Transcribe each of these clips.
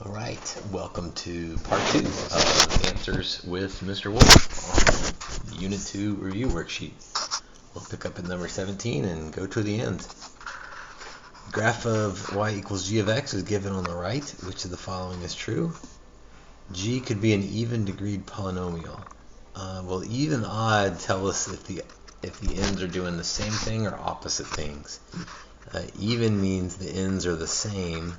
All right, welcome to part 2 of Answers with Mr. Wolf on Unit 2 review worksheet. We'll pick up at number 17 and go to the end. Graph of y equals g of x is given on the right. Which of the following is true? G could be an even degreed polynomial. Well, even odd tell us if the ends are doing the same thing or opposite things. Even means the ends are the same.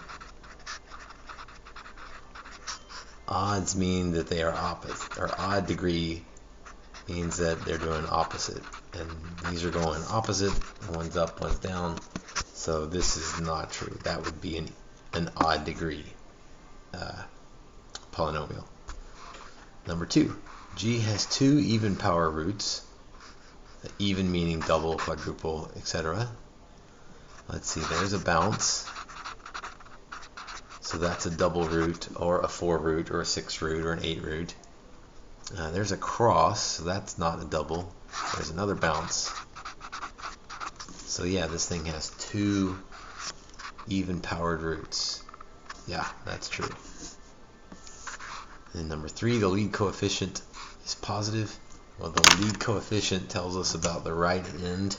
Odds mean that they are opposite, or odd degree means that they're doing opposite. And these are going opposite, one's up, one's down. So this is not true. That would be an odd degree polynomial. Number 2, G has 2 even power roots. Even meaning double, quadruple, etc. Let's see, there's a bounce. So that's a double root, or a 4 root, or a 6 root, or an 8 root. There's a cross, so that's not a double. There's another bounce. So yeah, this thing has 2 even powered roots. Yeah, that's true. And number 3, the lead coefficient is positive. Well, the lead coefficient tells us about the right end.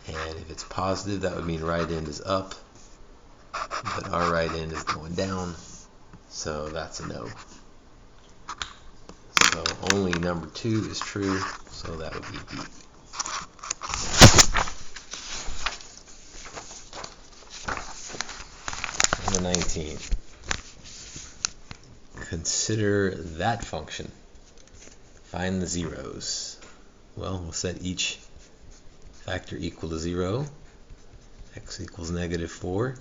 And if it's positive, that would mean right end is up, but our right end is going down, so that's a no. So only number 2 is true, so that would be D. Number 19. Consider that function. Find the zeros. Well, we'll set each factor equal to 0. X equals -4.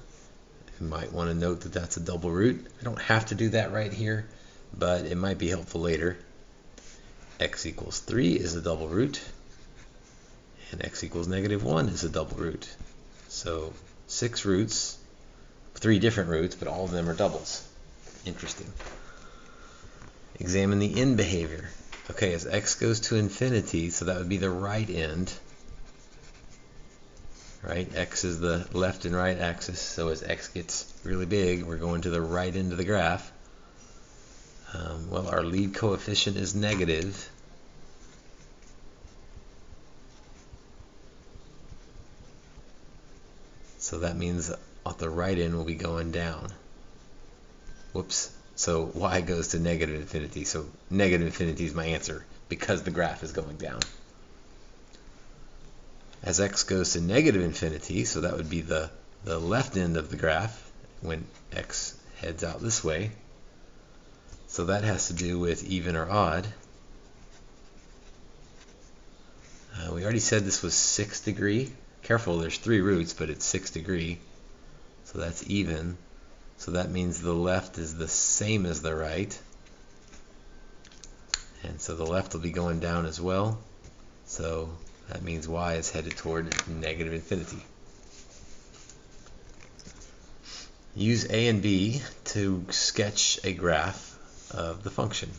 You might want to note that that's a double root. I don't have to do that right here, but it might be helpful later. X equals 3 is a double root, and x equals -1 is a double root. So 6 roots, 3 different roots, but all of them are doubles. Interesting. Examine the end behavior. Okay, as x goes to infinity, so that would be the right end. Right, x is the left and right axis, so as x gets really big, we're going to the right end of the graph. Well, our lead coefficient is negative. So that means at the right end will be going down. Whoops. So y goes to -infinity. So -infinity is my answer because the graph is going down. As x goes to -infinity, so that would be the left end of the graph when x heads out this way. So that has to do with even or odd. We already said this was 6 degree. Careful, there's 3 roots, but it's 6 degree. So that's even. So that means the left is the same as the right. And so the left will be going down as well. So that means y is headed toward -infinity. Use A and B to sketch a graph of the function.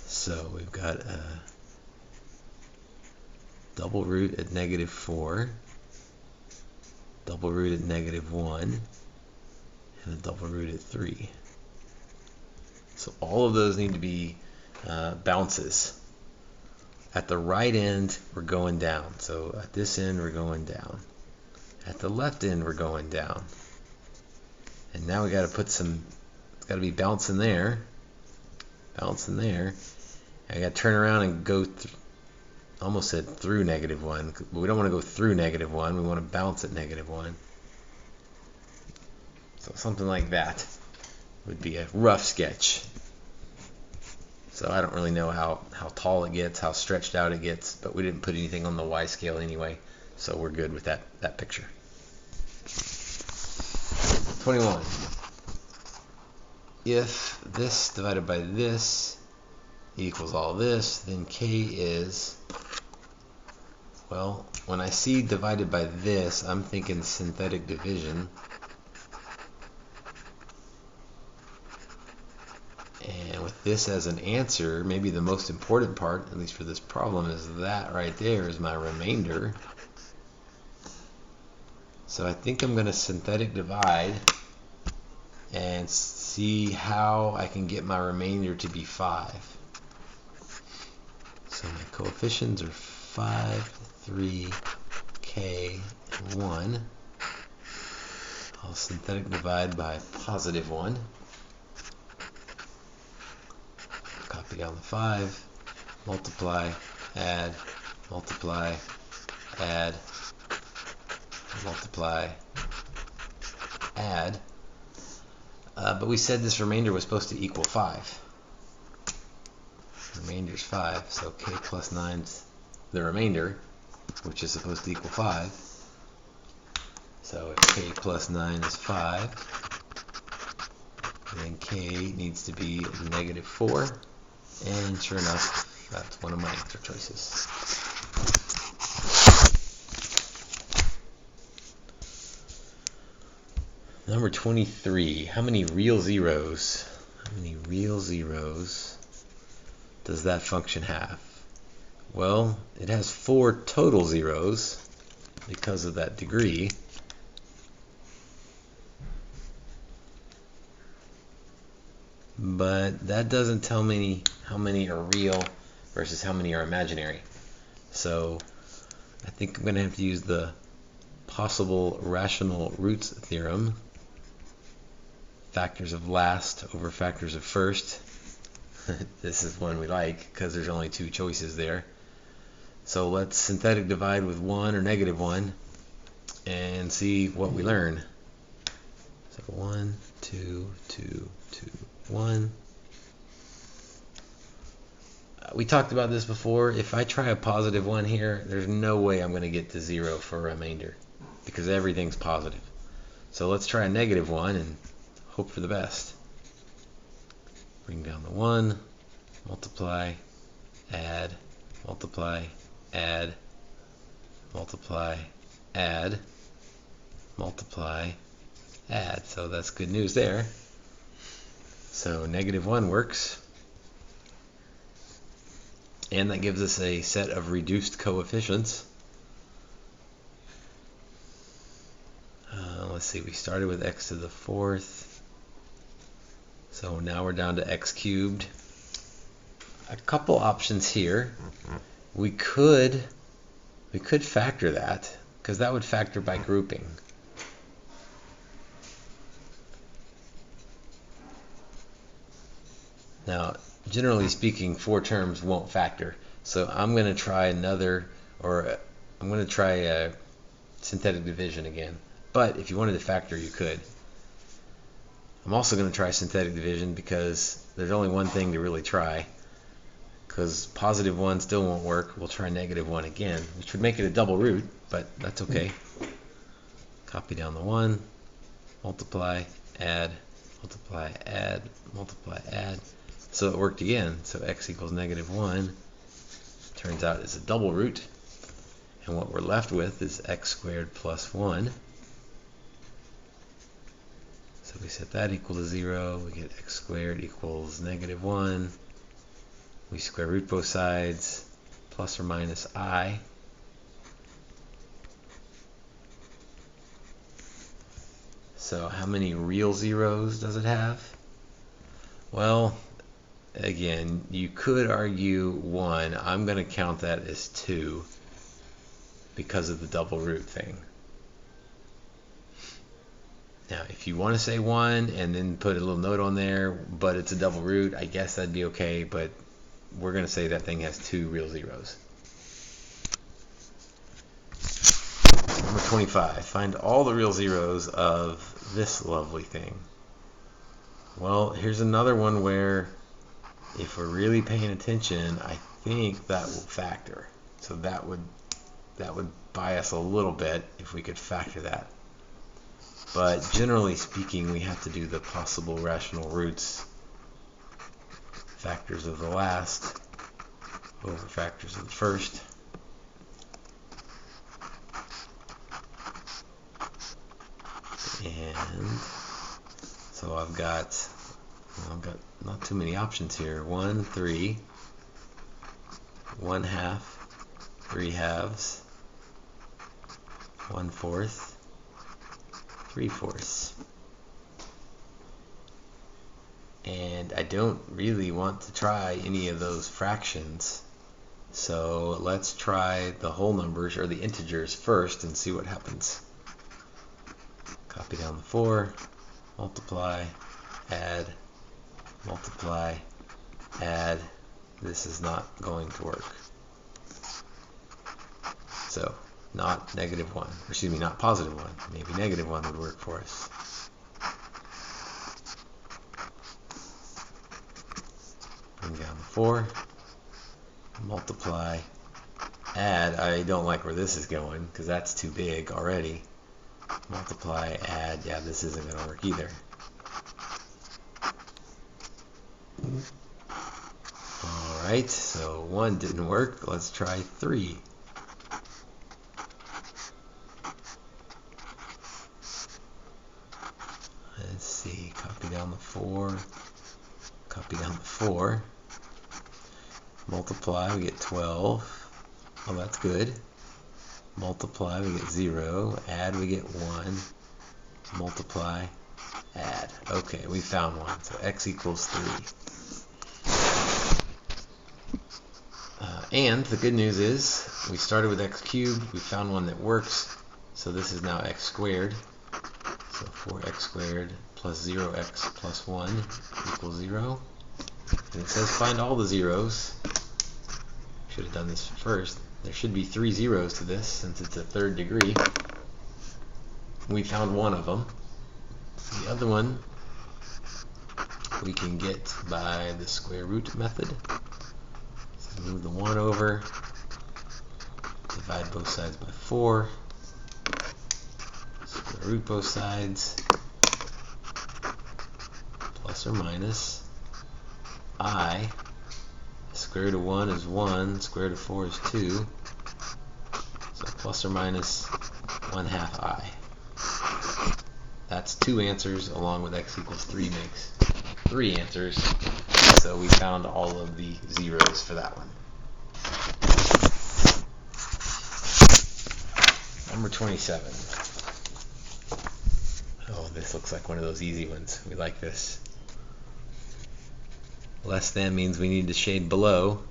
So we've got a double root at -4, double root at -1, and a double root at 3. So all of those need to be bounces. At the right end, we're going down. So at this end, we're going down. At the left end, we're going down. And now we got to put some, it's got to be bouncing there. Bouncing there. And I got to turn around and go, almost said through -1. But we don't want to go through -1. We want to bounce at -1. So something like that would be a rough sketch. So I don't really know how tall it gets, how stretched out it gets, but we didn't put anything on the y scale anyway, so we're good with that picture. 21. If this divided by this equals all this, then k is, well, when I see divided by this, I'm thinking synthetic division. And with this as an answer, maybe the most important part, at least for this problem, is that right there is my remainder. So I think I'm going to synthetic divide and see how I can get my remainder to be 5. So my coefficients are 5, 3, k, and 1. I'll synthetic divide by +1. Copy down the 5, multiply, add, multiply, add, multiply, add. But we said this remainder was supposed to equal 5. Remainder is 5, so k plus 9's the remainder, which is supposed to equal 5. So if k plus 9 is 5, then k needs to be -4, and sure enough, that's one of my answer choices. Number 23, how many real zeros does that function have? Well, it has 4 total zeros because of that degree. But that doesn't tell me how many are real versus how many are imaginary. So I think I'm going to have to use the possible rational roots theorem. Factors of last over factors of first. This is one we like because there's only 2 choices there. So let's synthetic divide with 1 or -1 and see what we learn. So 1, 2, 2, 2, 1. We talked about this before. If I try a +1 here, there's no way I'm going to get to 0 for a remainder because everything's positive. So let's try a -1 and hope for the best. Bring down the 1, multiply, add, multiply, add, multiply, add, multiply, add. So that's good news there. So -1 works. And that gives us a set of reduced coefficients. Let's see, we started with x to the 4th. So now we're down to x cubed. A couple options here. We could factor that, because that would factor by grouping. Now, generally speaking, 4 terms won't factor. So I'm going to try I'm going to try a synthetic division again. But if you wanted to factor, you could. I'm also going to try synthetic division because there's only one thing to really try. Because +1 still won't work. We'll try -1 again, which would make it a double root, but that's okay. Copy down the 1, multiply, add, multiply, add, multiply, add. So it worked again. So x equals -1. Turns out it's a double root. And what we're left with is x squared plus 1. So we set that equal to 0. We get x squared equals -1. We square root both sides, plus or minus I. So how many real zeros does it have? Well, again, you could argue 1. I'm going to count that as 2 because of the double root thing. Now, if you want to say 1 and then put a little note on there, but it's a double root, I guess that'd be okay, but we're going to say that thing has 2 real zeros. Number 25, find all the real zeros of this lovely thing. Well, here's another one where if we're really paying attention, I think that will factor. So that would buy us a little bit if we could factor that. But generally speaking, we have to do the possible rational roots, factors of the last over factors of the first. And so I've got not too many options here. 1, 3, 1/2, 3/2, 1/4, 3/4. And I don't really want to try any of those fractions. So let's try the whole numbers or the integers first and see what happens. Copy down the 4, multiply, add, multiply, add. This is not going to work. So not -1, or excuse me, not +1. Maybe -1 would work for us. Bring down the 4, multiply, add. I don't like where this is going because that's too big already. Multiply, add. Yeah, this isn't going to work either. Alright, so 1 didn't work. Let's try 3. Let's see, copy down the 4, copy down the 4, multiply, we get 12. Oh, that's good. Multiply, we get 0. Add, we get 1. Multiply, add. Okay, we found one. So x equals 3. And the good news is we started with x cubed. We found one that works. So this is now x squared. So 4x squared plus 0x plus 1 equals 0. And it says find all the zeros. Should have done this first. There should be 3 zeros to this since it's a 3rd degree. We found one of them. The other one we can get by the square root method. So move the 1 over, divide both sides by 4, square root both sides, plus or minus I. Square root of 1 is 1, square root of 4 is 2, so plus or minus 1/2 I. That's 2 answers, along with x equals 3 makes 3 answers. So we found all of the zeros for that one. Number 27. Oh, this looks like one of those easy ones. We like this. Less than means we need to shade below.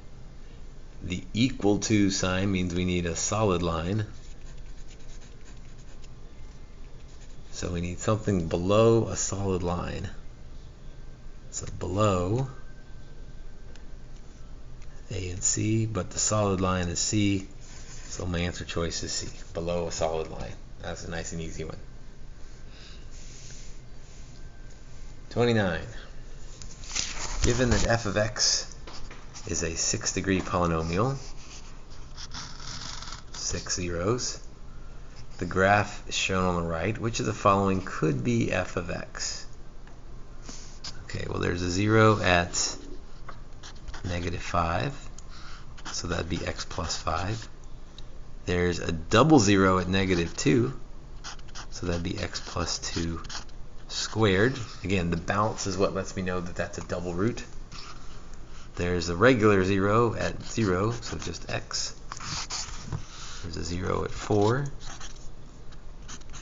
The equal to sign means we need a solid line. So we need something below a solid line. So below A and C, but the solid line is C. So my answer choice is C, below a solid line. That's a nice and easy one. 29. Given that f of x is a 6-degree polynomial, 6 zeros, the graph is shown on the right. Which of the following could be f of x? Okay, well there's a 0 at -5, so that'd be x plus 5. There's a double 0 at -2, so that'd be x plus 2 squared. Again, the balance is what lets me know that that's a double root. There's a regular 0 at 0, so just x. There's a 0 at 4,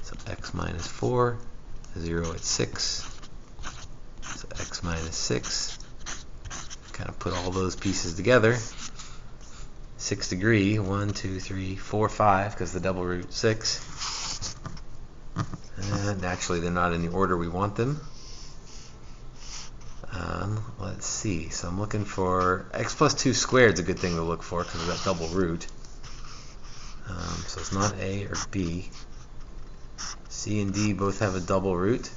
so x minus 4. A 0 at 6, so x minus 6. Kind of put all those pieces together. 6 degree, 1, 2, 3, 4, 5, because the double root 6. And actually, they're not in the order we want them. Let's see. So I'm looking for x plus 2 squared is a good thing to look for because of that double root. So it's not A or B. C and D both have a double root.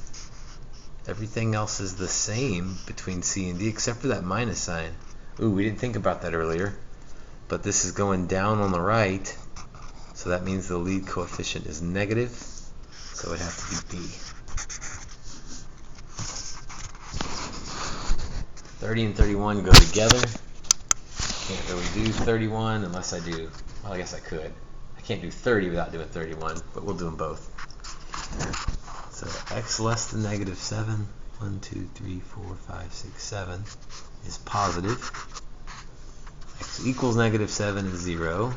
Everything else is the same between C and D except for that minus sign. Ooh, we didn't think about that earlier. But this is going down on the right, so that means the lead coefficient is negative, so it would have to be B. 30 and 31 go together. Can't really do 31 unless I do, well, I guess I could. I can't do 30 without doing 31, but we'll do them both. So x less than -7, 1, 2, 3, 4, 5, 6, 7 is positive. X equals -7 is 0.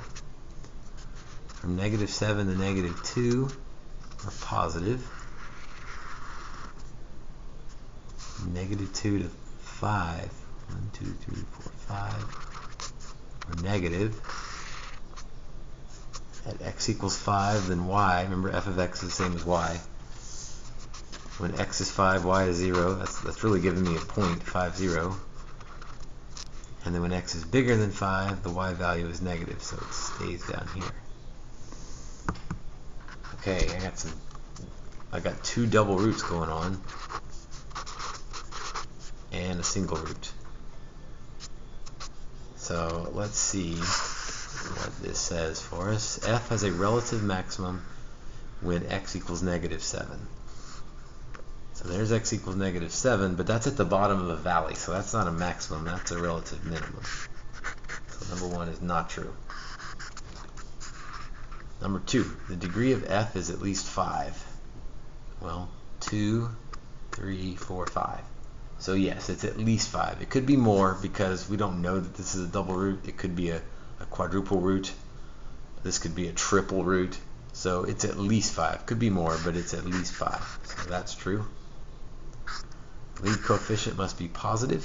From -7 to -2 are positive. -2 to 5. 1, 2, 3, 4, 5. Or negative. At x equals 5, then y, remember f of x is the same as y. When x is 5, y is 0. That's really giving me a point, 5, 0. And then when x is bigger than 5, the y value is negative, so it stays down here. Okay, I got 2 double roots going on and a single root. So let's see what this says for us. F has a relative maximum when x equals -7. So there's x equals -7, but that's at the bottom of a valley, so that's not a maximum, that's a relative minimum. So number 1 is not true. Number 2, the degree of f is at least 5. Well, 2, 3, 4, 5. So yes, it's at least 5. It could be more because we don't know that this is a double root. It could be a quadruple root. This could be a triple root. So it's at least 5. Could be more, but it's at least 5. So that's true. Lead coefficient must be positive.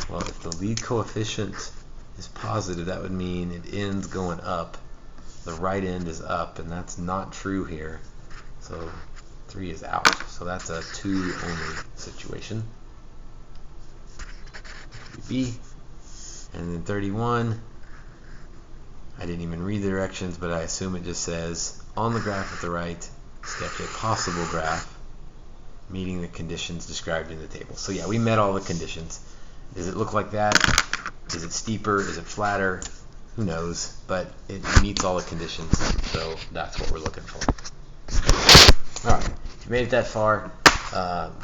Well, if the lead coefficient is positive, that would mean it ends going up. The right end is up, and that's not true here. So 3 is out. So that's a 2 only situation. B. And then 31, I didn't even read the directions, but I assume it just says, on the graph at the right, sketch a possible graph meeting the conditions described in the table. So yeah, we met all the conditions. Does it look like that? Is it steeper? Is it flatter? Who knows? But it meets all the conditions, so that's what we're looking for. Alright, if you made it that far,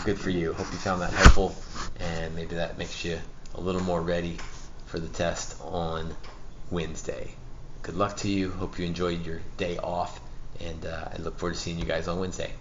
good for you. Hope you found that helpful, and maybe that makes you a little more ready for the test on Wednesday. Good luck to you. Hope you enjoyed your day off, and I look forward to seeing you guys on Wednesday.